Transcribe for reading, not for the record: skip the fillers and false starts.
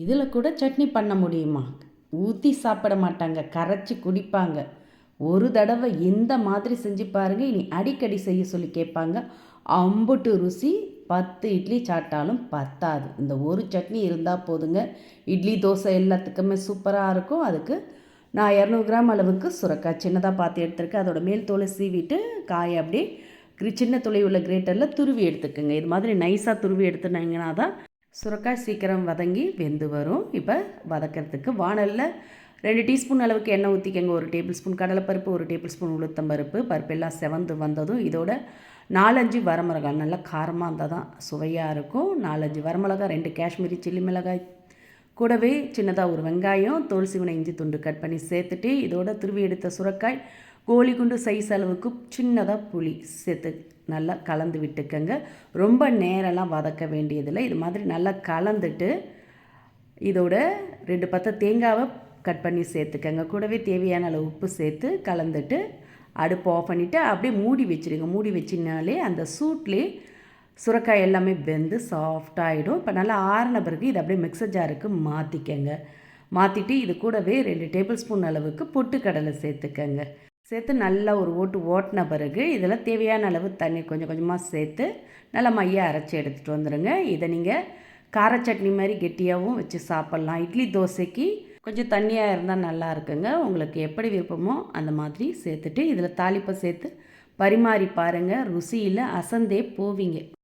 இதில் கூட சட்னி பண்ண முடியுமா? ஊற்றி சாப்பிட மாட்டாங்க, கரைச்சி குடிப்பாங்க. ஒரு தடவை இந்த மாதிரி செஞ்சு பாருங்கள், இனி அடிக்கடி செய்ய சொல்லி கேட்பாங்க. அம்புட்டு ருசி 10 இட்லி சாப்பிட்டாலும் பத்தாது. இந்த ஒரு சட்னி இருந்தால் போதுங்க. இட்லி தோசை எல்லாத்துக்குமே சூப்பராக இருக்கும். அதுக்கு நான் 200 கிராம் அளவுக்கு சுரைக்காய் சின்னதாக பார்த்து எடுத்துருக்கேன். அதோட மேல் தோலை சீவிட்டு காயை அப்படியே சின்ன துளி உள்ள கிரேட்டரில் துருவி எடுத்துக்கோங்க. இது மாதிரி நைஸாக துருவி எடுத்துனீங்கன்னா தான் சுரைக்காய் சீக்கிரம் வதங்கி வெந்து வரும். இப்போ வதக்கிறதுக்கு வாணலில் 2 டீஸ்பூன் அளவுக்கு எண்ணெய் ஊற்றிக்கங்க. 1 டேபிள் ஸ்பூன் கடலைப்பருப்பு, 1 டேபிள் ஸ்பூன் உளுத்தம்பருப்பு, பருப்பெல்லாம் செவந்து வந்ததும் இதோட 4-5 வரமிளகாய், நல்லா காரமாக இருந்தால் தான் சுவையாக இருக்கும். 4-5 வரமிளகாய், 2 காஷ்மீரி சில்லி மிளகாய், கூடவே சின்னதாக ஒரு வெங்காயம், தோல் சீவன இஞ்சி துண்டு கட் பண்ணி சேர்த்துட்டு இதோட துருவி எடுத்த சுரைக்காய், கோழி குண்டு சைஸ் அளவுக்கு சின்னதாக புளி சேர்த்து நல்லா கலந்து விட்டுக்கங்க. ரொம்ப நேரம்லாம் வதக்க வேண்டியதில்லை. இது மாதிரி நல்லா கலந்துட்டு இதோட 2 பத்தை தேங்காவை கட் பண்ணி சேர்த்துக்கங்க. கூடவே தேவையான அளவு உப்பு சேர்த்து கலந்துட்டு அடுப்பு ஆஃப் பண்ணிவிட்டு அப்படியே மூடி வச்சுருங்க. மூடி வச்சினாலே அந்த சூட்லேயே சுரைக்காய் எல்லாமே வெந்து சாஃப்டாகிடும். இப்போ நல்லா ஆறின பிறகு இதை அப்படியே மிக்சர் ஜாருக்கு மாற்றிக்கங்க. மாற்றிட்டு இது கூடவே 2 டேபிள் ஸ்பூன் அளவுக்கு பொட்டுக்கடலை சேர்த்துக்கங்க. சேர்த்து நல்லா ஒரு ஓட்டின பிறகு இதில் தேவையான அளவு தண்ணி கொஞ்சம் கொஞ்சமாக சேர்த்து நல்லா மையாக அரைச்சி எடுத்துகிட்டு வந்துடுங்க. இதை நீங்கள் கார சட்னி மாதிரி கெட்டியாகவும் வச்சு சாப்பிட்லாம். இட்லி தோசைக்கு கொஞ்சம் தண்ணியாக இருந்தால் நல்லா இருக்குங்க. உங்களுக்கு எப்படி விருப்பமோ அந்த மாதிரி சேர்த்துட்டு இதில் தாளிப்பை சேர்த்து பரிமாறி பாருங்கள். ருசியில் அசந்தே போவீங்க.